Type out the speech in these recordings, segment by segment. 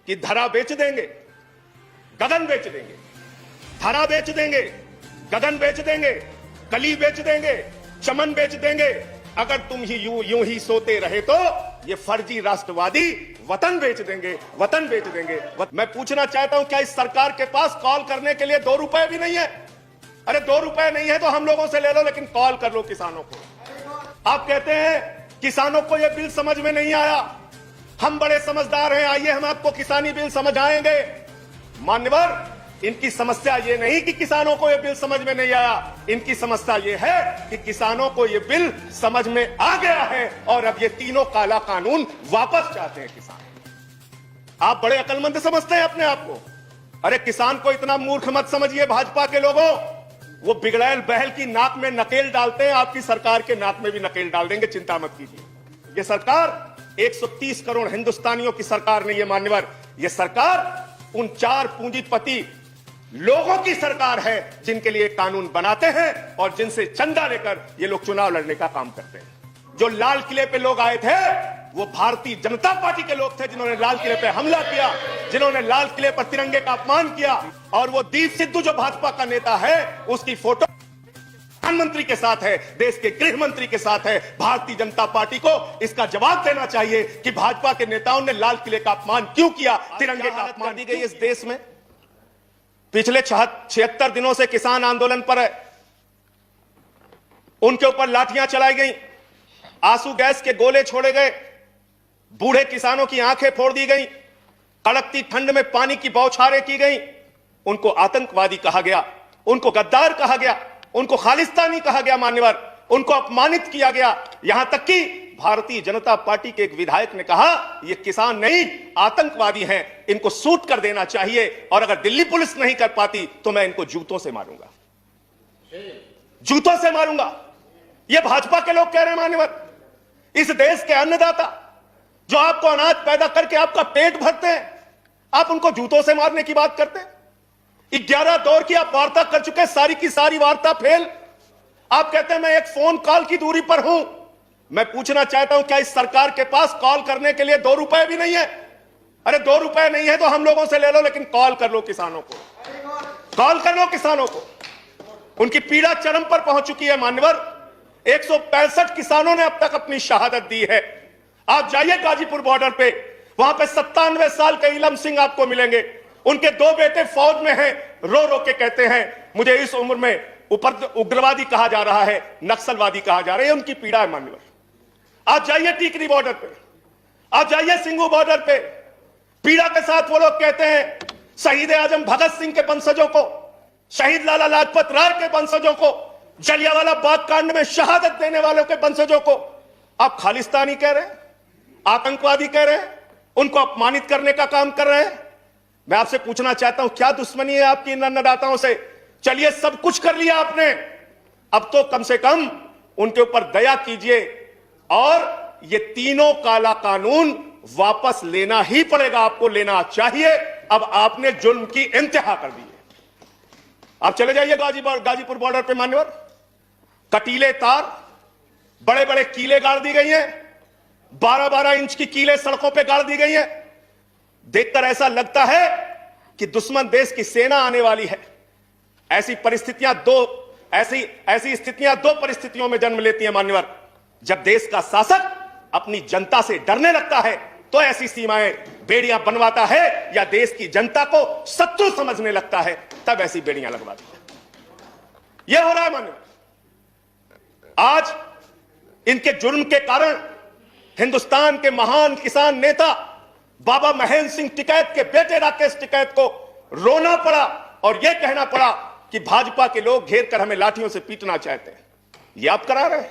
कि धरा बेच देंगे, गगन बेच देंगे, धरा बेच देंगे, गगन बेच देंगे, कली बेच देंगे, चमन बेच देंगे। अगर तुम ही यूं ही सोते रहे तो ये फर्जी राष्ट्रवादी वतन बेच देंगे, वतन बेच देंगे। मैं पूछना चाहता हूं, क्या इस सरकार के पास कॉल करने के लिए 2 रुपए भी नहीं है? अरे 2 रुपए नहीं है तो हम लोगों से ले लो, लेकिन कॉल कर लो किसानों को। आप कहते हैं किसानों को यह बिल समझ में नहीं आया, हम बड़े समझदार हैं, आइए हम आपको किसानी बिल समझाएंगे। मान्यवर, इनकी समस्या ये नहीं कि किसानों को यह बिल समझ में नहीं आया, इनकी समस्या ये है कि किसानों को यह बिल समझ में आ गया है और अब ये तीनों काला कानून वापस चाहते हैं किसान। आप बड़े अकलमंद समझते हैं अपने आप को। अरे किसान को इतना मूर्ख मत समझिए भाजपा के लोगों, वो बिगड़ैल बहल की नाक में नकेल डालते हैं, आपकी सरकार के नाक में भी नकेल डाल देंगे, चिंता मत कीजिए। ये सरकार 130 करोड़ हिंदुस्तानियों की सरकार नहीं है मान्यवर, ये सरकार उन 4 पूंजीपति लोगों की सरकार है जिनके लिए कानून बनाते हैं और जिनसे चंदा लेकर ये लोग चुनाव लड़ने का काम करते हैं। जो लाल किले पे लोग आए थे वो भारतीय जनता पार्टी के लोग थे, जिन्होंने लाल किले पे हमला किया, जिन्होंने लाल किले पर तिरंगे का अपमान किया। और वो दीप सिद्धू जो भाजपा का नेता है, उसकी फोटो प्रधानमंत्री के साथ है, देश के गृह मंत्री के साथ है। भारतीय जनता पार्टी को इसका जवाब देना चाहिए कि भाजपा के नेताओं ने लाल किले का अपमान क्यों किया, तिरंगे का अपमान दी गई इस देश में। पिछले 76 दिनों से किसान आंदोलन पर है, उनके ऊपर लाठियां चलाई गई, आंसू गैस के गोले छोड़े गए, बूढ़े किसानों की आंखें फोड़ दी गई, कड़कती ठंड में पानी की बौछारें की गई। उनको आतंकवादी कहा गया, उनको गद्दार कहा गया, उनको खालिस्तानी कहा गया मान्यवर, उनको अपमानित किया गया। यहां तक कि भारतीय जनता पार्टी के एक विधायक ने कहा ये किसान नहीं आतंकवादी हैं, इनको सूट कर देना चाहिए, और अगर दिल्ली पुलिस नहीं कर पाती तो मैं इनको जूतों से मारूंगा, जूतों से मारूंगा। ये भाजपा के लोग कह रहे हैं मान्यवर। इस देश के अन्नदाता जो आपको अनाज पैदा करके आपका पेट भरते हैं, आप उनको जूतों से मारने की बात करते हैं। 11 दौर की आप वार्ता कर चुके, सारी की सारी वार्ता फेल। आप कहते हैं मैं एक फोन कॉल की दूरी पर हूं। मैं पूछना चाहता हूं, क्या इस सरकार के पास कॉल करने के लिए 2 रुपए भी नहीं है? अरे 2 रुपए नहीं है तो हम लोगों से ले लो, लेकिन कॉल कर लो किसानों को, कॉल कर लो किसानों को। उनकी पीड़ा चरम पर पहुंच चुकी है मान्यवर। 165 किसानों ने अब तक अपनी शहादत दी है। आप जाइए गाजीपुर बॉर्डर पे, वहां पे 97 साल के इलम सिंह आपको मिलेंगे। उनके 2 बेटे फौज में हैं, रो रो के कहते हैं मुझे इस उम्र में उग्रवादी कहा जा रहा है, नक्सलवादी कहा जा रहा है। उनकी पीड़ा है मान्यवर। आप जाइए टीकरी बॉर्डर पे, आप जाइए सिंगू बॉर्डर पे, पीड़ा के साथ वो लोग कहते हैं शहीद आजम भगत सिंह के वंशजों को, शहीद लाला लाजपत राय के वंशजों को, जलियांवाला बाग कांड में शहादत देने वालों के वंशजों को आप खालिस्तानी कह रहे हैं, आतंकवादी कह रहे हैं, उनको अपमानित करने का काम कर रहे हैं। मैं आपसे पूछना चाहता हूं, क्या दुश्मनी है आपकी इन अन्नदाताओं से? चलिए सब कुछ कर लिया आपने, अब तो कम से कम उनके ऊपर दया कीजिए और ये तीनों काला कानून वापस लेना ही पड़ेगा, आपको लेना चाहिए। अब आपने जुल्म की इंतहा कर दी है। आप चले जाइए गाजीपुर बॉर्डर पे मान्यवर, कटीले तार, बड़े बड़े कीले गाड़ दी गई हैं, 12-12 इंच की कीले सड़कों पे गाड़ दी गई हैं। देखकर ऐसा लगता है कि दुश्मन देश की सेना आने वाली है। ऐसी स्थितियां दो परिस्थितियों में जन्म लेती हैं मान्यवर। जब देश का शासक अपनी जनता से डरने लगता है तो ऐसी सीमाएं बेड़ियां बनवाता है, या देश की जनता को शत्रु समझने लगता है तब ऐसी बेड़ियां लगवाता है। यह हो रहा है मान्यवर। आज इनके जुर्म के कारण हिंदुस्तान के महान किसान नेता बाबा महेंद्र सिंह टिकैत के बेटे राकेश टिकैत को रोना पड़ा और यह कहना पड़ा कि भाजपा के लोग घेर कर हमें लाठियों से पीटना चाहते हैं। यह आप करा रहे हैं,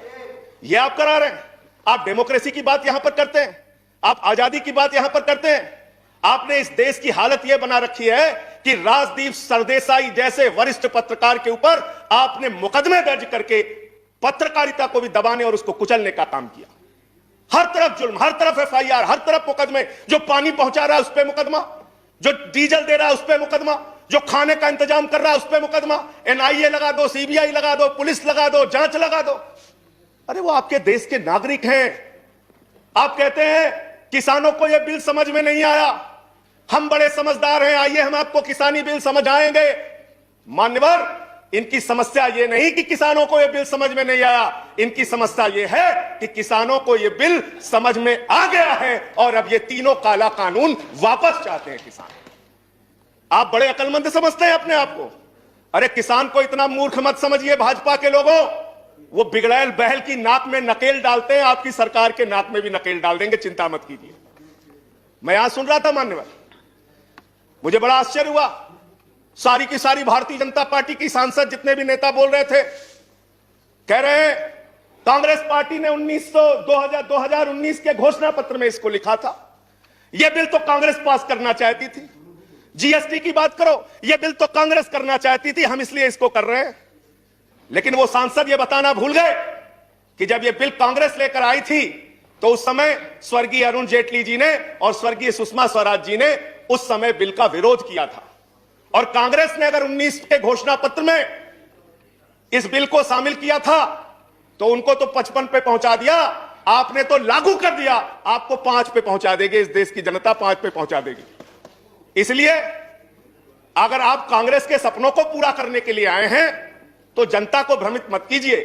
यह आप करा रहे हैं। आप डेमोक्रेसी की बात यहां पर करते हैं, आप आजादी की बात यहां पर करते हैं। आपने इस देश की हालत यह बना रखी है कि राजदीप सरदेसाई जैसे वरिष्ठ पत्रकार के ऊपर आपने मुकदमे दर्ज करके पत्रकारिता को भी दबाने और उसको कुचलने का काम किया। हर तरफ जुल्म, हर तरफ एफआईआर, हर तरफ मुकदमे। जो पानी पहुंचा रहा है उस पर मुकदमा, जो डीजल दे रहा है उस पर मुकदमा, जो खाने का इंतजाम कर रहा है उस पर मुकदमा। एनआईए लगा दो, सीबीआई लगा दो, पुलिस लगा दो, जांच लगा दो। अरे वो आपके देश के नागरिक हैं। आप कहते हैं किसानों को यह बिल समझ में नहीं आया, हम बड़े समझदार हैं, आइए हम आपको किसानी बिल समझाएंगे। मान्यवर, इनकी समस्या यह नहीं कि किसानों को यह बिल समझ में नहीं आया, इनकी समस्या यह है कि किसानों को यह बिल समझ में आ गया है और अब ये तीनों काला कानून वापस चाहते हैं किसान। आप बड़े अक्लमंद समझते हैं अपने आप को। अरे किसान को इतना मूर्ख मत समझिए भाजपा के लोगों, वो बिगड़ैल बहल की नाक में नकेल डालते हैं, आपकी सरकार के नाक में भी नकेल डाल देंगे, चिंता मत कीजिए। मैं यहां सुन रहा था मान्यवर, मुझे बड़ा आश्चर्य हुआ। सारी की सारी भारतीय जनता पार्टी की सांसद जितने भी नेता बोल रहे थे, कह रहे हैं कांग्रेस पार्टी ने 2019 के घोषणा पत्र में इसको लिखा था, यह बिल तो कांग्रेस पास करना चाहती थी। जीएसटी की बात करो, यह बिल तो कांग्रेस करना चाहती थी, हम इसलिए इसको कर रहे हैं। लेकिन वो सांसद यह बताना भूल गए कि जब यह बिल कांग्रेस लेकर आई थी तो उस समय स्वर्गीय अरुण जेटली जी ने और स्वर्गीय सुषमा स्वराज जी ने उस समय बिल का विरोध किया था। और कांग्रेस ने अगर 19 के घोषणा पत्र में इस बिल को शामिल किया था तो उनको तो 55 पे पहुंचा दिया, आपने तो लागू कर दिया, आपको 5 पे पहुंचा देगी, इस देश की जनता 5 पे पहुंचा देगी। इसलिए अगर आप कांग्रेस के सपनों को पूरा करने के लिए आए हैं तो जनता को भ्रमित मत कीजिए,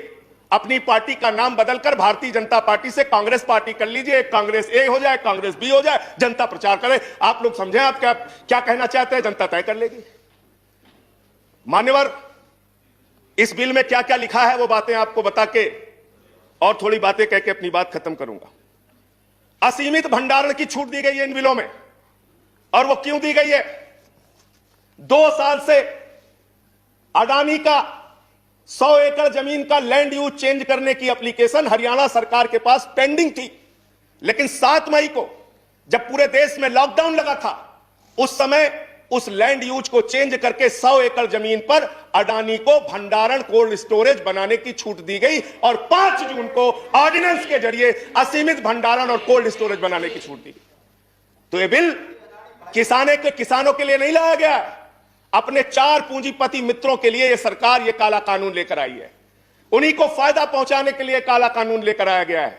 अपनी पार्टी का नाम बदलकर भारतीय जनता पार्टी से कांग्रेस पार्टी कर लीजिए, कांग्रेस ए हो जाए, कांग्रेस बी हो जाए, जनता प्रचार करे। आप लोग समझें आप क्या कहना चाहते हैं, जनता तय कर लेगी। मान्यवर, इस बिल में क्या क्या लिखा है वो बातें आपको बता के और थोड़ी बातें कह के अपनी बात खत्म करूंगा। असीमित भंडारण की छूट दी गई है इन बिलों में, और वो क्यों दी गई है? 2 साल से अडानी का 100 एकड़ जमीन का लैंड यूज चेंज करने की एप्लीकेशन हरियाणा सरकार के पास पेंडिंग थी, लेकिन 7 मई को जब पूरे देश में लॉकडाउन लगा था उस समय उस लैंड यूज को चेंज करके 100 एकड़ जमीन पर अडानी को भंडारण कोल्ड स्टोरेज बनाने की छूट दी गई और 5 जून को ऑर्डिनेंस के जरिए असीमित भंडारण और कोल्ड स्टोरेज बनाने की छूट दी गई। तो यह बिल किसानों के लिए नहीं लाया गया, अपने 4 पूंजीपति मित्रों के लिए यह सरकार यह काला कानून लेकर आई है। उन्हीं को फायदा पहुंचाने के लिए काला कानून लेकर आया गया है,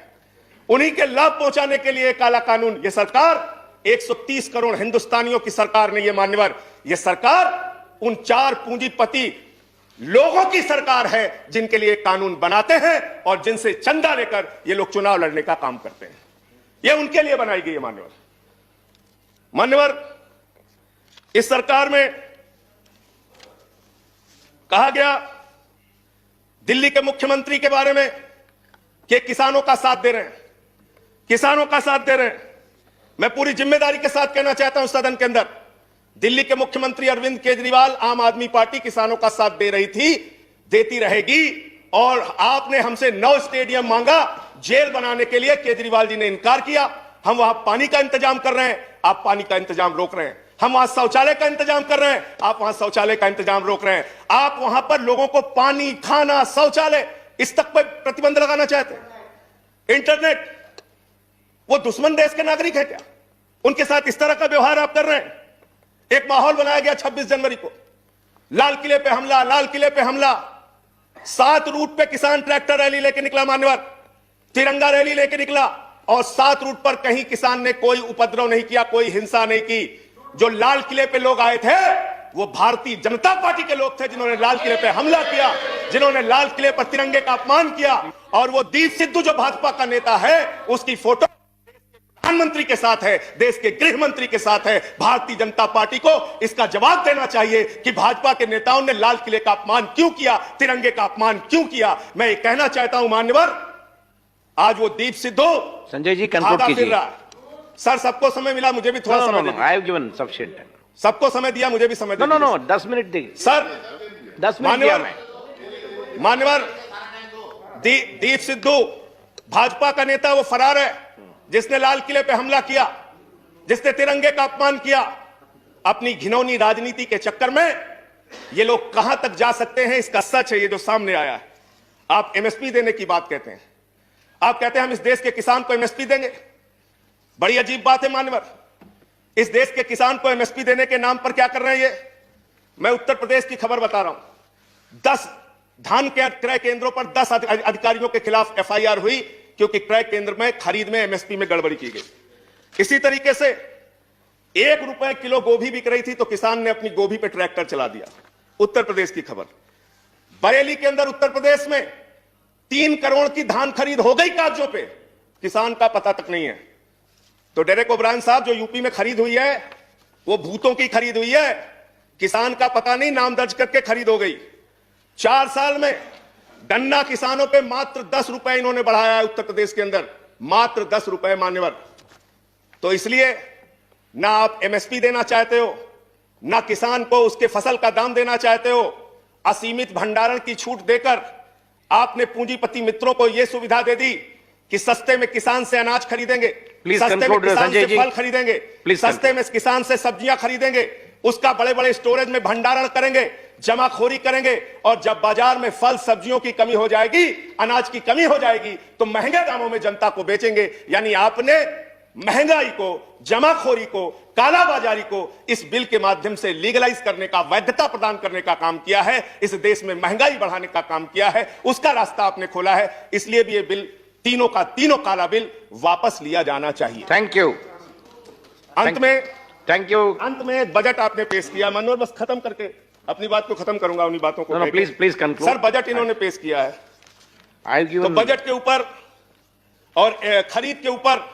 उन्हीं के लाभ पहुंचाने के लिए काला कानून। यह सरकार 130 करोड़ हिंदुस्तानियों की सरकार नहीं है मान्यवर, यह सरकार उन 4 पूंजीपति लोगों की सरकार है जिनके लिए कानून बनाते हैं और जिनसे चंदा लेकर ये लोग चुनाव लड़ने का काम करते हैं। यह उनके लिए बनाई गई है मान्यवर, इस सरकार में कहा गया दिल्ली के मुख्यमंत्री के बारे में कि किसानों का साथ दे रहे हैं, किसानों का साथ दे रहे हैं। मैं पूरी जिम्मेदारी के साथ कहना चाहता हूं सदन के अंदर, दिल्ली के मुख्यमंत्री अरविंद केजरीवाल, आम आदमी पार्टी किसानों का साथ दे रही थी, देती रहेगी। और आपने हमसे 9 स्टेडियम मांगा जेल बनाने के लिए, केजरीवाल जी ने इनकार किया। हम वहां पानी का इंतजाम कर रहे हैं, आप पानी का इंतजाम रोक रहे हैं। हम वहां शौचालय का इंतजाम कर रहे हैं, आप वहां शौचालय का इंतजाम रोक रहे हैं। आप वहां पर लोगों को पानी, खाना, शौचालय इस तक पर प्रतिबंध लगाना चाहते हैं। इंटरनेट, वो दुश्मन देश के नागरिक है क्या? उनके साथ इस तरह का व्यवहार आप कर रहे हैं। एक माहौल बनाया गया 26 जनवरी को, लाल किले पे हमला, लाल किले पे हमला। 7 रूट पे किसान ट्रैक्टर रैली लेके निकला मान्यवर, तिरंगा रैली लेके निकला, और 7 रूट पर कहीं किसान ने कोई उपद्रव नहीं किया, कोई हिंसा नहीं की। जो लाल किले पे लोग आए थे वो भारतीय जनता पार्टी के लोग थे जिन्होंने लाल किले पे हमला किया, जिन्होंने लाल किले पर तिरंगे का अपमान किया। और वो दीप सिद्धू जो भाजपा का नेता है, उसकी फोटो प्रधानमंत्री के साथ है, देश के गृह मंत्री के साथ है। भारतीय जनता पार्टी को इसका जवाब देना चाहिए कि भाजपा के नेताओं ने लाल किले का अपमान क्यों किया, तिरंगे का अपमान क्यों किया। मैं ये कहना चाहता हूं मान्यवर, आज वो दीप सिद्धू संजय जी कंक्लूड कीजिए। सर सबको समय मिला, मुझे भी थोड़ा समय I have given sufficient time. सबको समय दिया, मुझे भी समय दिया। नो 10 मिनट दीजिए सर, 10 मिनट दिया मैं। मान्यवर, दीप सिद्धू भाजपा का नेता वो फरार है जिसने लाल किले पे हमला किया, जिसने तिरंगे का अपमान किया। अपनी घिनौनी राजनीति के चक्कर में ये लोग कहां तक जा सकते हैं, इसका सच है ये जो सामने आया है। आप एमएसपी देने की बात कहते हैं, आप कहते हैं हम इस देश के किसान को एमएसपी देंगे। बड़ी अजीब बात है मान्यवर, इस देश के किसान को एमएसपी देने के नाम पर क्या कर रहे हैं ये? मैं उत्तर प्रदेश की खबर बता रहा हूं। 10 धान के क्रय केंद्रों पर 10 अधिकारियों के खिलाफ एफआईआर हुई क्योंकि क्रय केंद्र में खरीद में एमएसपी में गड़बड़ी की गई। इसी तरीके से ₹1 किलो गोभी बिक रही थी तो किसान ने अपनी गोभी पे ट्रैक्टर चला दिया। उत्तर प्रदेश की खबर। बरेली के अंदर उत्तर प्रदेश में 3 करोड़ की धान खरीद हो गई कागजों पे, किसान का पता तक नहीं है। तो डेरेक ओब्रायन साहब, जो यूपी में खरीद हुई है वो भूतों की खरीद हुई है, किसान का पता नहीं, नाम दर्ज करके खरीद हो गई। 4 साल में गन्ना किसानों पे मात्र ₹10 इन्होंने बढ़ाया है उत्तर प्रदेश के अंदर, मात्र ₹10 मान्यवर। तो इसलिए ना आप एमएसपी देना चाहते हो, ना किसान को उसके फसल का दाम देना चाहते हो। असीमित भंडारण की छूट देकर आपने पूंजीपति मित्रों को यह सुविधा दे दी कि सस्ते में किसान से अनाज खरीदेंगे, सस्ते में किसान से फल खरीदेंगे, सस्ते में किसान से सब्जियां खरीदेंगे, उसका बड़े बड़े स्टोरेज में भंडारण करेंगे, जमाखोरी करेंगे, और जब बाजार में फल सब्जियों की कमी हो जाएगी, अनाज की कमी हो जाएगी, तो महंगे दामों में जनता को बेचेंगे। यानी आपने महंगाई को, जमाखोरी को, कालाबाजारी को इस बिल के माध्यम से लीगलाइज करने का, वैधता प्रदान करने का काम किया है, इस देश में महंगाई बढ़ाने का काम किया है, उसका रास्ता आपने खोला है। इसलिए भी ये बिल, तीनों का तीनों काला बिल वापस लिया जाना चाहिए। Thank you. अंत में थैंक यू। अंत में बजट आपने पेश किया, मनोहर, बस खत्म करके अपनी बात को खत्म करूंगा, उन्हीं बातों को। Please conclude. सर, बजट इन्होंने पेश किया है, तो बजट के ऊपर और खरीद के ऊपर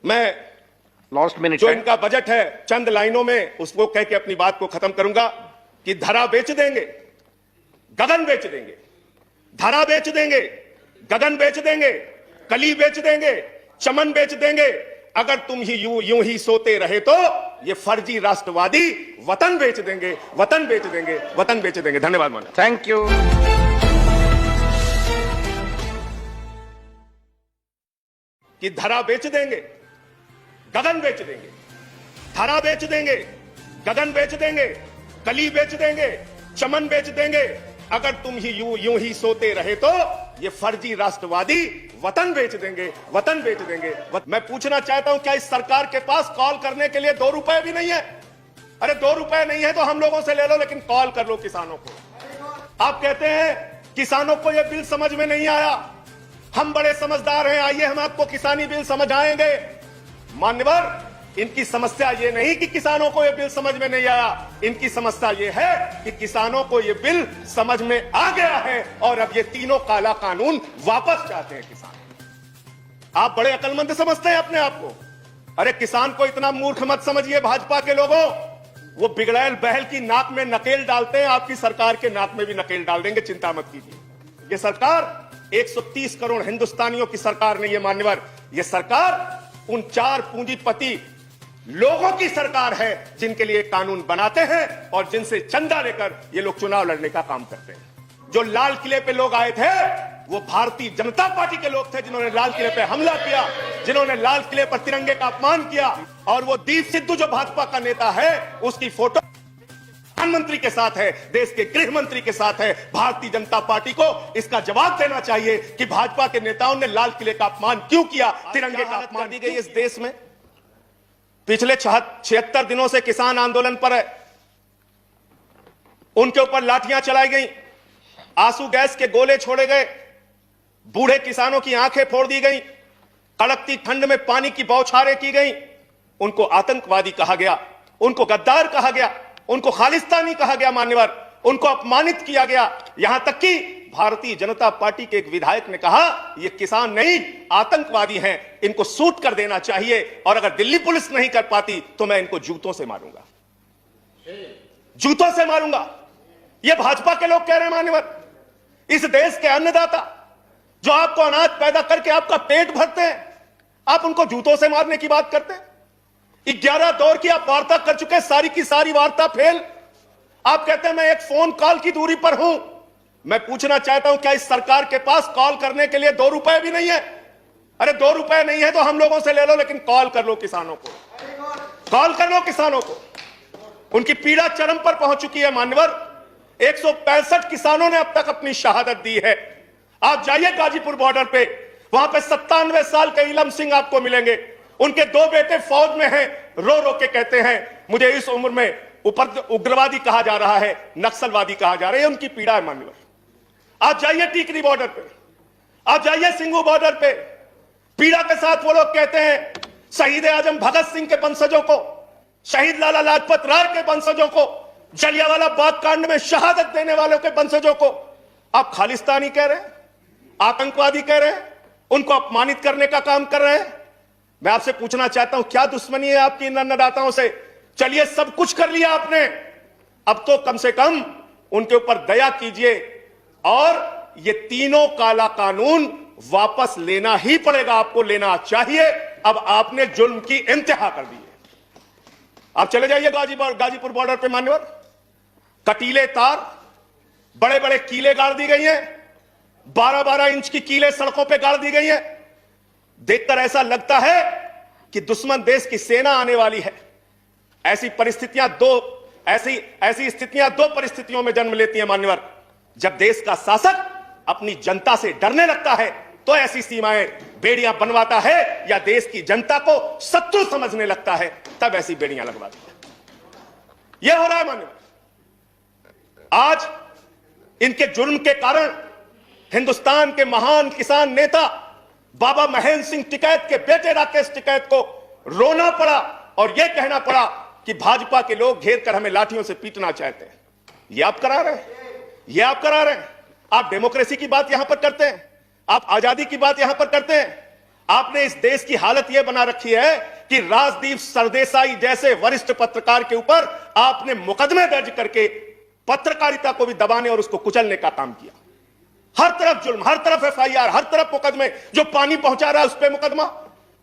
मैं लास्ट मिनट जो इनका बजट है, चंद लाइनों में उसको कह के अपनी बात को खत्म करूंगा कि धरा बेच देंगे, गगन बेच देंगे, धरा बेच देंगे, गगन बेच देंगे, कली बेच देंगे, चमन बेच देंगे, अगर तुम ही यूं ही सोते रहे तो ये फर्जी राष्ट्रवादी वतन बेच देंगे, वतन बेच देंगे, वतन बेच देंगे। धन्यवाद माननीय। Thank you. कि धरा बेच देंगे, गगन बेच देंगे, धरा बेच देंगे, गगन बेच देंगे, कली बेच देंगे, चमन बेच देंगे, अगर तुम ही यूं ही सोते रहे तो ये फर्जी राष्ट्रवादी वतन बेच देंगे, वतन बेच देंगे। मैं पूछना चाहता हूं, क्या इस सरकार के पास कॉल करने के लिए ₹2 भी नहीं है? अरे ₹2 नहीं है तो हम लोगों से ले लो, लेकिन कॉल कर लो किसानों को। आप कहते हैं किसानों को यह बिल समझ में नहीं आया, हम बड़े समझदार हैं, आइए हम आपको किसानी बिल समझाएंगे। मान्यवर, इनकी समस्या ये नहीं कि किसानों को यह बिल समझ में नहीं आया, इनकी समस्या ये है कि किसानों को यह बिल समझ में आ गया है और अब ये तीनों काला कानून वापस चाहते हैं किसान। आप बड़े अकलमंद समझते हैं अपने आप को। अरे किसान को इतना मूर्ख मत समझिए भाजपा के लोगों, वो बिगड़ैल बहल की नाक में नकेल डालते हैं, आपकी सरकार के नाक में भी नकेल डाल देंगे, चिंता मत कीजिए। ये सरकार 130 करोड़ हिंदुस्तानियों की सरकार नहीं है मान्यवर, ये सरकार उन 4 पूंजीपति लोगों की सरकार है जिनके लिए कानून बनाते हैं और जिनसे चंदा लेकर ये लोग चुनाव लड़ने का काम करते हैं। जो लाल किले पे लोग आए थे वो भारतीय जनता पार्टी के लोग थे, जिन्होंने लाल किले पे हमला किया, जिन्होंने लाल किले पर तिरंगे का अपमान किया। और वो दीप सिद्धू जो भाजपा का नेता है, उसकी फोटो प्रधानमंत्री के साथ है, देश के गृह मंत्री के साथ है। भारतीय जनता पार्टी को इसका जवाब देना चाहिए कि भाजपा के नेताओं ने लाल किले का अपमान क्यों किया, तिरंगे का अपमान दी गई इस देश में। पिछले 76 दिनों से किसान आंदोलन पर है, उनके ऊपर लाठियां चलाई गई, आंसू गैस के गोले छोड़े गए, बूढ़े किसानों की आंखें फोड़ दी गई, कड़कती ठंड में पानी की बौछारें की गई, उनको आतंकवादी कहा गया, उनको गद्दार कहा गया, उनको खालिस्तानी कहा गया मान्यवर, उनको अपमानित किया गया। यहां तक कि भारतीय जनता पार्टी के एक विधायक ने कहा ये किसान नहीं आतंकवादी हैं, इनको सूट कर देना चाहिए, और अगर दिल्ली पुलिस नहीं कर पाती तो मैं इनको जूतों से मारूंगा, जूतों से मारूंगा। ये भाजपा के लोग कह रहे हैं मान्यवर। इस देश के अन्नदाता जो आपको अनाज पैदा करके आपका पेट भरते हैं, आप उनको जूतों से मारने की बात करते हैं। 11 दौर की आप वार्ता कर चुके, सारी की सारी वार्ता फेल। आप कहते हैं मैं एक फोन कॉल की दूरी पर हूं। मैं पूछना चाहता हूं, क्या इस सरकार के पास कॉल करने के लिए ₹2 भी नहीं है? अरे ₹2 नहीं है तो हम लोगों से ले लो, लेकिन कॉल कर लो किसानों को, कॉल कर लो किसानों को। उनकी पीड़ा चरम पर पहुंच चुकी है मान्यवर। 165 किसानों ने अब तक अपनी शहादत दी है। आप जाइए गाजीपुर बॉर्डर पे, वहां पे 97 साल के इलम सिंह आपको मिलेंगे। उनके 2 बेटे फौज में हैं, रो रो के कहते हैं मुझे इस उम्र में ऊपर उग्रवादी कहा जा रहा है, नक्सलवादी कहा जा रहा है। उनकी पीड़ा है मान्यवर। आप जाइए टीकरी बॉर्डर पे, आप जाइए सिंगू बॉर्डर पे, पीड़ा के साथ वो लोग कहते हैं शहीद आजम भगत सिंह के वंशजों को, शहीद लाला लाजपत राय के वंशजों को, जलियांवाला बाग कांड में शहादत देने वालों के वंशजों को आप खालिस्तानी कह रहे हैं, आतंकवादी कह रहे हैं, उनको अपमानित करने का काम कर रहे हैं। मैं आपसे पूछना चाहता हूं, क्या दुश्मनी है आपकी इन अन्नदाताओं से? चलिए, सब कुछ कर लिया आपने, अब तो कम से कम उनके ऊपर दया कीजिए और ये तीनों काला कानून वापस लेना ही पड़ेगा, आपको लेना चाहिए। अब आपने जुल्म की इंतहा कर दी है। आप चले जाइए गाजीपुर बॉर्डर पे मान्यवर, कटीले तार, बड़े बड़े कीले गाड़ दी गई हैं, 12-12 इंच की कीले सड़कों पे गाड़ दी गई हैं। देखकर ऐसा लगता है कि दुश्मन देश की सेना आने वाली है। ऐसी स्थितियां दो परिस्थितियों में जन्म लेती हैं मान्यवर। जब देश का शासक अपनी जनता से डरने लगता है तो ऐसी सीमाएं बेड़ियां बनवाता है, या देश की जनता को शत्रु समझने लगता है तब ऐसी बेड़ियां लगवाता है। यह हो रहा है मान्यवर। आज इनके जुर्म के कारण हिंदुस्तान के महान किसान नेता बाबा महेंद्र सिंह टिकैत के बेटे राकेश टिकैत को रोना पड़ा और यह कहना पड़ा कि भाजपा के लोग घेर कर हमें लाठियों से पीटना चाहते हैं। यह आप करा रहे हैं, यह आप करा रहे हैं। आप डेमोक्रेसी की बात यहां पर करते हैं, आप आजादी की बात यहां पर करते हैं। आपने इस देश की हालत यह बना रखी है कि राजदीप सरदेसाई जैसे वरिष्ठ पत्रकार के ऊपर आपने मुकदमे दर्ज करके पत्रकारिता को भी दबाने और उसको कुचलने का काम किया। हर तरफ जुल्म, हर तरफ एफआईआर, हर तरफ मुकदमे। जो पानी पहुंचा रहा है उस पर मुकदमा,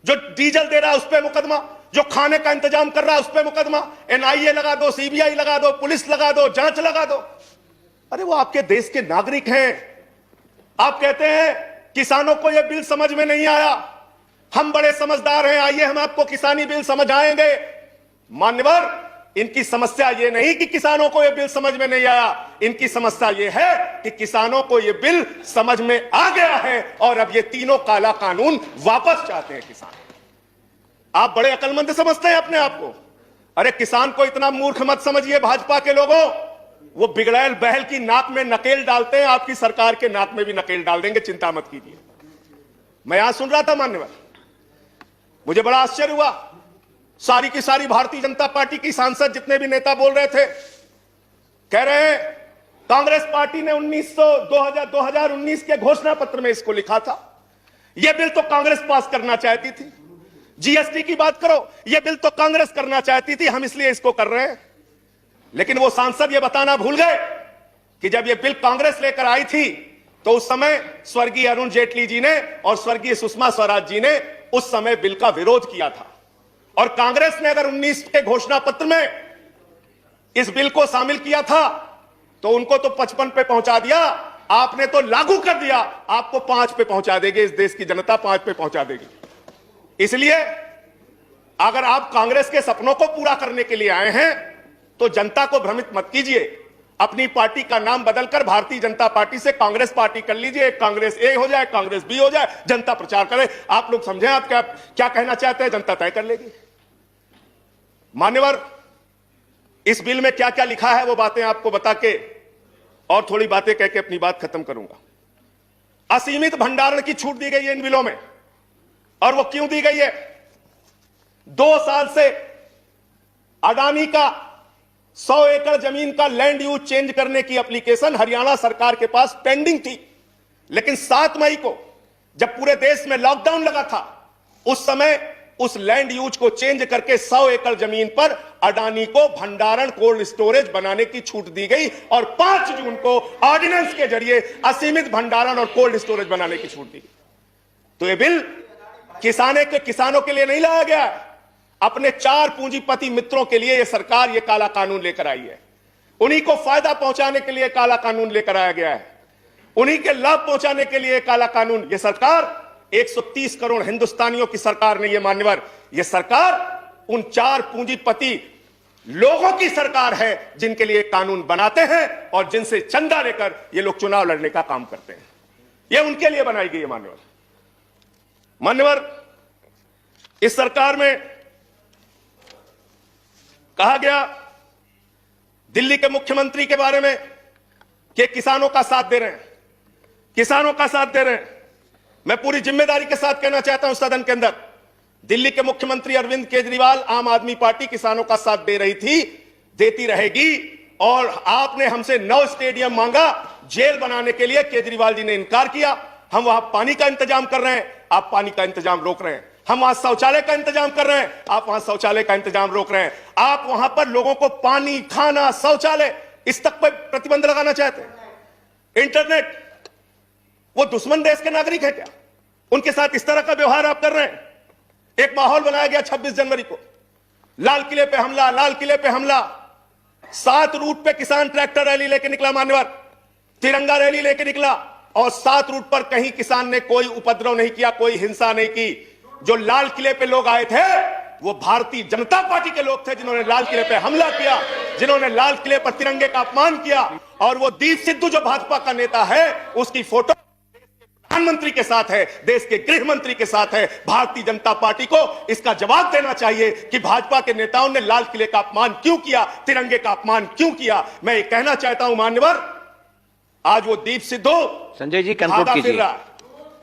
जो डीजल दे रहा है उस पर मुकदमा, जो खाने का इंतजाम कर रहा है उस पर मुकदमा। एनआईए लगा दो, सीबीआई लगा दो, पुलिस लगा दो, जांच लगा दो। अरे वो आपके देश के नागरिक हैं। आप कहते हैं किसानों को यह बिल समझ में नहीं आया, हम बड़े समझदार हैं, आइए हम आपको किसानी बिल समझाएंगे। मान्यवर, इनकी समस्या यह नहीं कि किसानों को यह बिल समझ में नहीं आया, इनकी समस्या यह है कि किसानों को यह बिल समझ में आ गया है और अब ये तीनों काला कानून वापस चाहते हैं किसान। आप बड़े अकलमंद समझते हैं अपने आप को। अरे किसान को इतना मूर्ख मत समझिए भाजपा के लोगों। वो बिगड़ैल बहल की नाक में नकेल डालते हैं, आपकी सरकार के नाक में भी नकेल डाल देंगे, चिंता मत कीजिए। मैं यहां सुन रहा था मान्यवर, मुझे बड़ा आश्चर्य हुआ। सारी की सारी भारतीय जनता पार्टी की सांसद जितने भी नेता बोल रहे थे, कह रहे हैं कांग्रेस पार्टी ने 2019 के घोषणा पत्र में इसको लिखा था। यह बिल तो कांग्रेस पास करना चाहती थी। जीएसटी की बात करो, यह बिल तो कांग्रेस करना चाहती थी, हम इसलिए इसको कर रहे हैं। लेकिन वो सांसद यह बताना भूल गए कि जब यह बिल कांग्रेस लेकर आई थी तो उस समय स्वर्गीय अरुण जेटली जी ने और स्वर्गीय सुषमा स्वराज जी ने उस समय बिल का विरोध किया था। और कांग्रेस ने अगर 19 के घोषणा पत्र में इस बिल को शामिल किया था तो उनको तो 55 पे पहुंचा दिया, आपने तो लागू कर दिया, आपको 5 पे पहुंचा देगी। इस देश की जनता 5 पे पहुंचा देगी। इसलिए अगर आप कांग्रेस के सपनों को पूरा करने के लिए आए हैं तो जनता को भ्रमित मत कीजिए। अपनी पार्टी का नाम बदलकर भारतीय जनता पार्टी से कांग्रेस पार्टी कर लीजिए, कांग्रेस ए हो जाए, कांग्रेस बी हो जाए, जनता प्रचार करे। आप लोग समझें आप क्या कहना चाहते हैं, जनता तय कर लेगी। मान्यवर, इस बिल में क्या क्या लिखा है वो बातें आपको बता के और थोड़ी बातें कह के अपनी बात खत्म करूंगा। असीमित भंडारण की छूट दी गई है इन बिलों में, और वो क्यों दी गई है? 2 साल से अडानी का 100 एकड़ जमीन का लैंड यूज चेंज करने की एप्लीकेशन हरियाणा सरकार के पास पेंडिंग थी। लेकिन 7 मई को जब पूरे देश में लॉकडाउन लगा था, उस समय उस लैंड यूज को चेंज करके 100 एकड़ जमीन पर अडानी को भंडारण कोल्ड स्टोरेज बनाने की छूट दी गई और 5 जून को ऑर्डिनेंस के जरिए असीमित भंडारण और कोल्ड स्टोरेज बनाने की छूट दी गई। तो यह बिल किसानों के लिए नहीं लाया गया, अपने 4 पूंजीपति मित्रों के लिए यह सरकार यह काला कानून लेकर आई है। उन्हीं को फायदा पहुंचाने के लिए काला कानून लेकर आया गया है, उन्हीं के लाभ पहुंचाने के लिए काला कानून। यह सरकार 130 करोड़ हिंदुस्तानियों की सरकार नहीं है मान्यवर, यह सरकार उन 4 पूंजीपति लोगों की सरकार है जिनके लिए कानून बनाते हैं और जिनसे चंदा लेकर ये लोग चुनाव लड़ने का काम करते हैं। यह उनके लिए बनाई गई है मान्यवर। इस सरकार में कहा गया दिल्ली के मुख्यमंत्री के बारे में कि किसानों का साथ दे रहे हैं, किसानों का साथ दे रहे हैं। मैं पूरी जिम्मेदारी के साथ कहना चाहता हूं सदन के अंदर, दिल्ली के मुख्यमंत्री अरविंद केजरीवाल आम आदमी पार्टी किसानों का साथ दे रही थी, देती रहेगी। और आपने हमसे 9 स्टेडियम मांगा जेल बनाने के लिए, केजरीवाल जी ने इनकार किया। हम वहां पानी का इंतजाम कर रहे हैं, आप पानी का इंतजाम रोक रहे हैं। हम वहां शौचालय का इंतजाम कर रहे हैं, आप वहां शौचालय का इंतजाम रोक रहे हैं। आप वहां पर लोगों को पानी, खाना, शौचालय इस तक पर प्रतिबंध लगाना चाहते हैं। इंटरनेट, वो दुश्मन देश के नागरिक है क्या? उनके साथ इस तरह का व्यवहार आप कर रहे हैं। एक माहौल बनाया गया 26 जनवरी को, लाल किले पे हमला, लाल किले पे हमला। 7 रूट पे किसान ट्रैक्टर रैली लेके निकला, मान्यवर तिरंगा रैली लेके निकला, और 7 रूट पर कहीं किसान ने कोई उपद्रव नहीं किया, कोई हिंसा नहीं की। जो लाल किले पे लोग आए थे वो भारतीय जनता पार्टी के लोग थे, जिन्होंने लाल किले पे हमला किया, जिन्होंने लाल किले पर तिरंगे का अपमान किया। और वो दीप सिद्धू जो भाजपा का नेता है, उसकी फोटो प्रधानमंत्री के साथ है, देश के गृह मंत्री के साथ है। भारतीय जनता पार्टी को इसका जवाब देना चाहिए कि भाजपा के नेताओं ने लाल किले का अपमान क्यों किया, तिरंगे का अपमान क्यों किया। मैं ये कहना चाहता हूं मान्यवर, आज वो दीप सिद्धू संजय जी कंक्लूड कीजिए।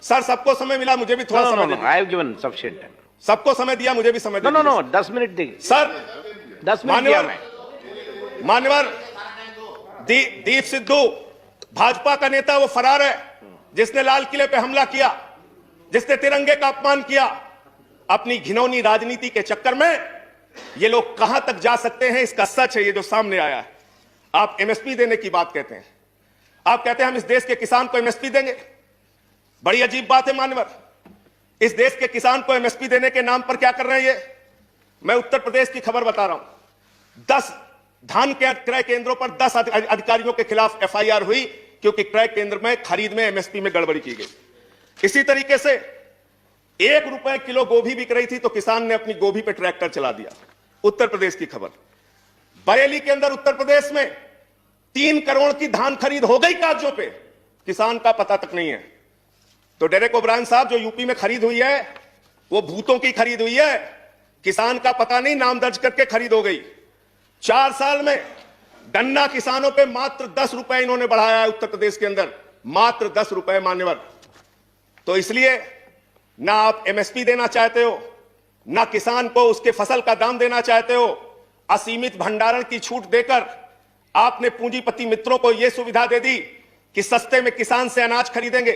सर सबको समय मिला, मुझे भी थोड़ा समय दीजिए। I have given sufficient time. सबको समय दिया, मुझे भी समय दिया। नो 10 मिनट दीजिए सर। 10 मिनट दिया मैं। मान्यवर दीप सिद्धू भाजपा का नेता, वो फरार है जिसने लाल किले पे हमला किया, जिसने तिरंगे का अपमान किया। अपनी घिनौनी राजनीति के चक्कर में ये लोग कहां तक जा सकते हैं, इसका सच है ये जो सामने आया है। आप एमएसपी देने की बात कहते हैं, आप कहते हैं हम इस देश के किसान को एमएसपी देंगे। बड़ी अजीब बात है मान्यवर, इस देश के किसान को एमएसपी देने के नाम पर क्या कर रहे हैं ये? मैं उत्तर प्रदेश की खबर बता रहा हूं। 10 धान के क्रय केंद्रों पर 10 अधिकारियों के खिलाफ एफआईआर हुई, क्योंकि क्रय केंद्र में खरीद में एमएसपी में गड़बड़ी की गई। इसी तरीके से 1 रुपए किलो गोभी बिक रही थी तो किसान ने अपनी गोभी पे ट्रैक्टर चला दिया। उत्तर प्रदेश की खबर। बरेली के अंदर उत्तर प्रदेश में 3 करोड़ की धान खरीद हो गई कागजों पे, किसान का पता तक नहीं है। तो डेरेक ओब्रायन साहब, जो यूपी में खरीद हुई है वो भूतों की खरीद हुई है, किसान का पता नहीं, नाम दर्ज करके खरीद हो गई। 4 साल में गन्ना किसानों पे मात्र 10 रुपए इन्होंने बढ़ाया है उत्तर प्रदेश के अंदर, मात्र 10 रुपए मान्यवर। तो इसलिए ना आप एमएसपी देना चाहते हो, ना किसान को उसके फसल का दाम देना चाहते हो। असीमित भंडारण की छूट देकर आपने पूंजीपति मित्रों को यह सुविधा दे दी कि सस्ते में किसान से अनाज खरीदेंगे,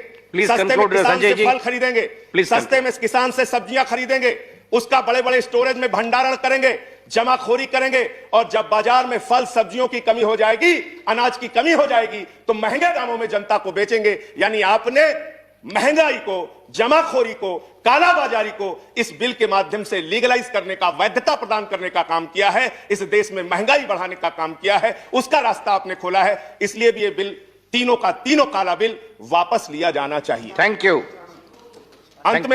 सस्ते में किसान से फल खरीदेंगे, सस्ते में किसान से सब्जियां खरीदेंगे, उसका बड़े बड़े स्टोरेज में भंडारण करेंगे, जमाखोरी करेंगे। और जब बाजार में फल सब्जियों की कमी हो जाएगी, अनाज की कमी हो जाएगी, तो महंगे दामों में जनता को बेचेंगे। यानी आपने महंगाई को, जमाखोरी को, कालाबाजारी को इस बिल के माध्यम से लीगलाइज करने का, वैधता प्रदान करने का काम किया है। इस देश में महंगाई बढ़ाने का काम किया है, उसका रास्ता आपने खोला है। इसलिए भी ये बिल, तीनों का तीनों काला बिल वापस लिया जाना चाहिए। Thank you. अंत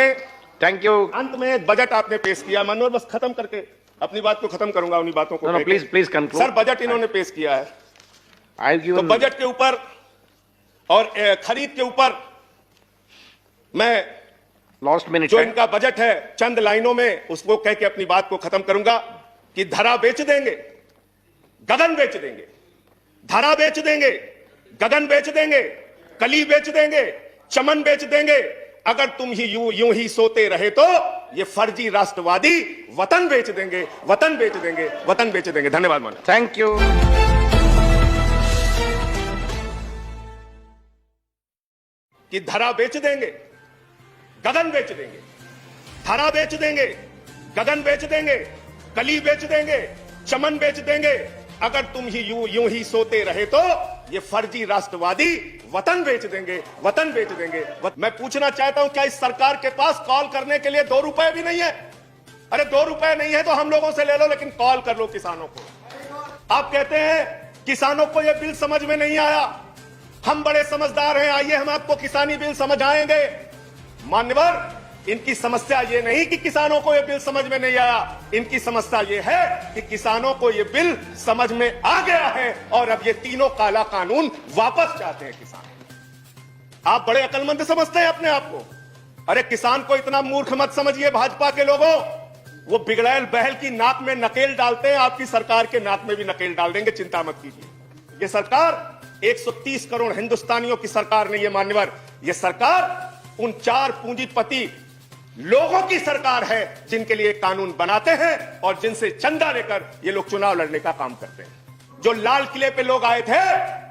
में एक बजट आपने पेश किया, मनोहर, बस खत्म करके अपनी बात को खत्म करूंगा, उन्हीं बातों को। Please conclude. सर, बजट इन्होंने पेश किया है, तो बजट के ऊपर और खरीद के ऊपर मैं लास्ट मिनट जो इनका बजट है, चंद लाइनों में उसको कह के अपनी बात को खत्म करूंगा कि धरा बेच देंगे, गगन बेच देंगे, धरा बेच देंगे, गगन बेच देंगे, कली बेच देंगे, चमन बेच देंगे। अगर तुम ही यूं ही सोते रहे तो ये फर्जी राष्ट्रवादी वतन बेच देंगे, वतन बेच देंगे, वतन बेच देंगे। धन्यवाद माननीय। Thank you. कि धरा बेच देंगे, गगन बेच देंगे, धरा बेच देंगे, गगन बेच देंगे, कली बेच देंगे, चमन बेच देंगे। अगर तुम ही यूं ही सोते रहे तो ये फर्जी राष्ट्रवादी वतन बेच देंगे, वतन बेच देंगे। मैं पूछना चाहता हूं, क्या इस सरकार के पास कॉल करने के लिए 2 रुपए भी नहीं है? अरे 2 रुपए नहीं है तो हम लोगों से ले लो, लेकिन कॉल कर लो किसानों को। आप कहते हैं किसानों को यह बिल समझ में नहीं आया, हम बड़े समझदार हैं, आइए हम आपको किसानी बिल समझाएंगे। मान्यवर, इनकी समस्या ये नहीं कि किसानों को ये बिल समझ में नहीं आया, इनकी समस्या ये है कि किसानों को ये बिल समझ में आ गया है और अब ये तीनों काला कानून वापस चाहते हैं किसान। आप बड़े अकलमंद समझते हैं अपने आप को। अरे किसान को इतना मूर्ख मत समझिए भाजपा के लोगों, वो बिगड़ैल बहल की नाक में नकेल डालते हैं, आपकी सरकार के नाक में भी नकेल डाल देंगे, चिंता मत कीजिए। ये सरकार 130 करोड़ हिंदुस्तानियों की सरकार नहीं है मान्यवर, ये सरकार उन 4 पूंजीपति लोगों की सरकार है जिनके लिए कानून बनाते हैं और जिनसे चंदा लेकर ये लोग चुनाव लड़ने का काम करते हैं। जो लाल किले पे लोग आए थे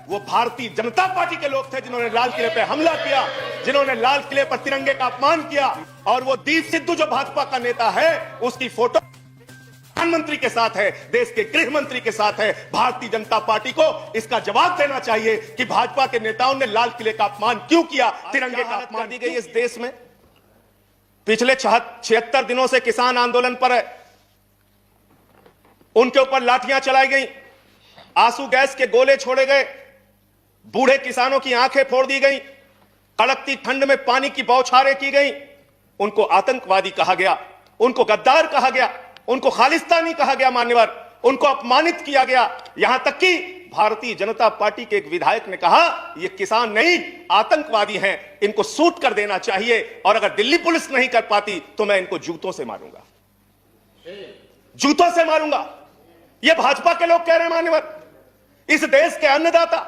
वो भारतीय जनता पार्टी के लोग थे जिन्होंने लाल किले पे हमला किया, जिन्होंने लाल किले पर तिरंगे का अपमान किया। और वो दीप सिद्धू जो भाजपा का नेता है उसकी फोटो प्रधानमंत्री के साथ है, देश के गृह मंत्री के साथ है। भारतीय जनता पार्टी को इसका जवाब देना चाहिए कि भाजपा के नेताओं ने लाल किले का अपमान क्यों किया, तिरंगे का अपमान दी गई इस देश में। पिछले 76 दिनों से किसान आंदोलन पर है, उनके ऊपर लाठियां चलाई गई, आंसू गैस के गोले छोड़े गए, बूढ़े किसानों की आंखें फोड़ दी गई, कड़कती ठंड में पानी की बौछारें की गई। उनको आतंकवादी कहा गया, उनको गद्दार कहा गया, उनको खालिस्तानी कहा गया, मान्यवर, उनको अपमानित किया गया। यहां तक कि भारतीय जनता पार्टी के एक विधायक ने कहा ये किसान नहीं आतंकवादी हैं, इनको सूट कर देना चाहिए और अगर दिल्ली पुलिस नहीं कर पाती तो मैं इनको जूतों से मारूंगा, जूतों से मारूंगा। ये भाजपा के लोग कह रहे हैं मान्यवर। इस देश के अन्नदाता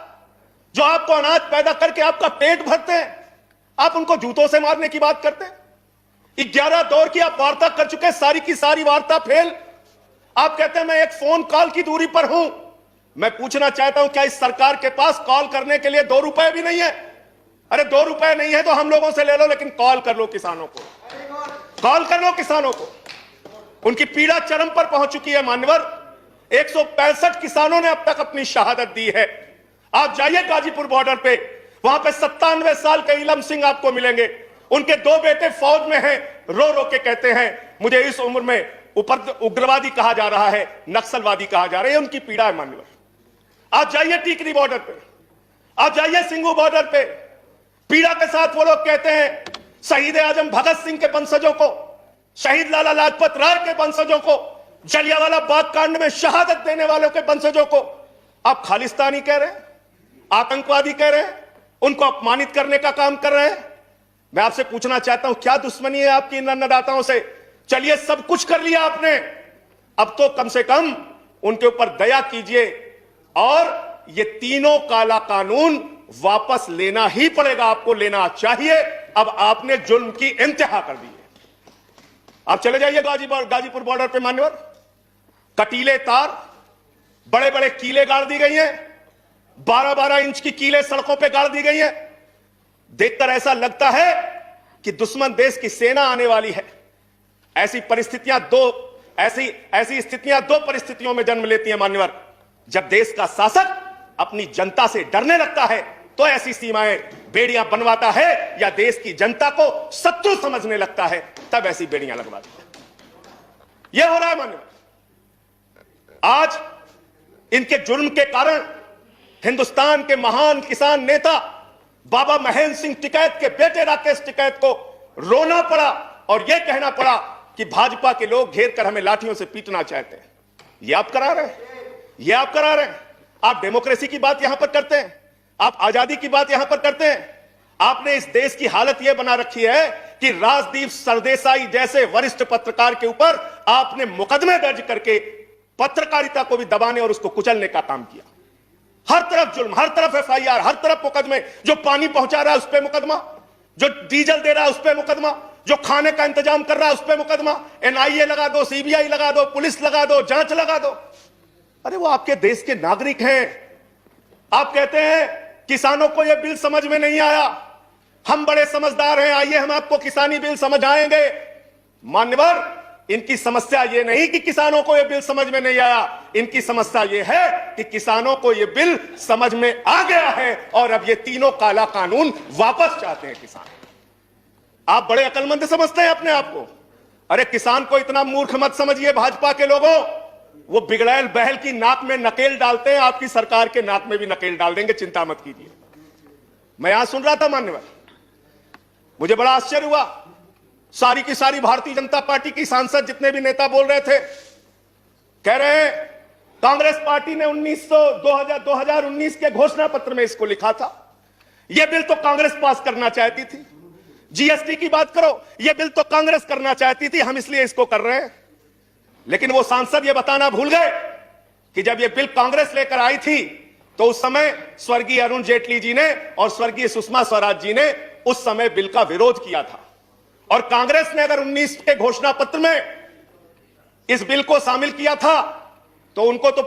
जो आपको अनाज पैदा करके आपका पेट भरते हैं, आप उनको जूतों से मारने की बात करते हैं। 11 दौर की आप वार्ता कर चुके, सारी की सारी वार्ता फेल। आप कहते हैं मैं एक फोन कॉल की दूरी पर हूं। मैं पूछना चाहता हूं क्या इस सरकार के पास कॉल करने के लिए 2 रुपए भी नहीं है? अरे 2 रुपए नहीं है तो हम लोगों से ले लो, लेकिन कॉल कर लो किसानों को, कॉल कर लो किसानों को। उनकी पीड़ा चरम पर पहुंच चुकी है मान्यवर। 165 किसानों ने अब तक अपनी शहादत दी है। आप जाइए गाजीपुर बॉर्डर पे, वहां पे 97 साल के इलम सिंह आपको मिलेंगे। उनके 2 बेटे फौज में हैं, रो रो के कहते हैं मुझे इस उम्र में उग्रवादी कहा जा रहा है, नक्सलवादी कहा जा रहा है। उनकी पीड़ा है मान्यवर। आप जाइए टीकरी बॉर्डर पे, आप जाइए सिंगू बॉर्डर पे, पीड़ा के साथ वो लोग कहते हैं शहीद आजम भगत सिंह के वंशजों को, शहीद लाला लाजपत राय के वंशजों को, जलियांवाला बाग कांड में शहादत देने वालों के वंशजों को आप खालिस्तानी कह रहे हैं, आतंकवादी कह रहे हैं, उनको अपमानित करने का काम कर रहे हैं। मैं आपसे पूछना चाहता हूं क्या दुश्मनी है आपकी इन अन्नदाताओं से? चलिए सब कुछ कर लिया आपने, अब तो कम से कम उनके ऊपर दया कीजिए और ये तीनों काला कानून वापस लेना ही पड़ेगा, आपको लेना चाहिए। अब आपने जुल्म की इंतहा कर दी है। आप चले जाइए गाजीपुर बॉर्डर पे मान्यवर, कटीले तार, बड़े बड़े कीले गाड़ दी गई हैं, 12-12 इंच की कीले सड़कों पे गाड़ दी गई हैं। देखकर ऐसा लगता है कि दुश्मन देश की सेना आने वाली है। ऐसी स्थितियां दो परिस्थितियों में जन्म लेती हैं मान्यवर। जब देश का शासक अपनी जनता से डरने लगता है तो ऐसी सीमाएं बेड़ियां बनवाता है, या देश की जनता को शत्रु समझने लगता है तब ऐसी बेड़ियां लगवाता है। यह हो रहा है मान्यवर। आज इनके जुर्म के कारण हिंदुस्तान के महान किसान नेता बाबा महेंद्र सिंह टिकैत के बेटे राकेश टिकैत को रोना पड़ा और यह कहना पड़ा कि भाजपा के लोग घेर कर हमें लाठियों से पीटना चाहते हैं। यह आप करा रहे हैं, यह आप करा रहे हैं। आप डेमोक्रेसी की बात यहां पर करते हैं, आप आजादी की बात यहां पर करते हैं। आपने इस देश की हालत यह बना रखी है कि राजदीप सरदेसाई जैसे वरिष्ठ पत्रकार के ऊपर आपने मुकदमे दर्ज करके पत्रकारिता को भी दबाने और उसको कुचलने का काम किया। हर तरफ जुल्म, हर तरफ एफआईआर, हर तरफ मुकदमे। जो पानी पहुंचा रहा है उस पर मुकदमा, जो डीजल दे रहा है उस पर मुकदमा, जो खाने का इंतजाम कर रहा है उस पर मुकदमा। एनआईए लगा दो, सीबीआई लगा दो, पुलिस लगा दो, जांच लगा दो। अरे वो आपके देश के नागरिक हैं। आप कहते हैं किसानों को यह बिल समझ में नहीं आया, हम बड़े समझदार हैं, आइए हम आपको किसानी बिल समझाएंगे। मान्यवर, इनकी समस्या यह नहीं कि किसानों को यह बिल समझ में नहीं आया, इनकी समस्या यह है कि किसानों को यह बिल समझ में आ गया है और अब ये तीनों काला कानून वापस चाहते हैं किसान। आप बड़े अकलमंद समझते हैं अपने आप को। अरे किसान को इतना मूर्ख मत समझिए भाजपा के लोगों। वो बिगड़ैल बहल की नाक में नकेल डालते हैं, आपकी सरकार के नाक में भी नकेल डाल देंगे, चिंता मत कीजिए। मैं यहां सुन रहा था मान्यवर, मुझे बड़ा आश्चर्य हुआ। सारी की सारी भारतीय जनता पार्टी की सांसद जितने भी नेता बोल रहे थे, कह रहे हैं कांग्रेस पार्टी ने 2019 के घोषणा पत्र में इसको लिखा था। यह बिल तो कांग्रेस पास करना चाहती थी। जीएसटी की बात करो, यह बिल तो कांग्रेस करना चाहती थी, हम इसलिए इसको कर रहे हैं। लेकिन वो सांसद यह बताना भूल गए कि जब यह बिल कांग्रेस लेकर आई थी तो उस समय स्वर्गीय अरुण जेटली जी ने और स्वर्गीय सुषमा स्वराज जी ने उस समय बिल का विरोध किया था। और कांग्रेस ने अगर 19 के घोषणा पत्र में इस बिल को शामिल किया था तो उनको तो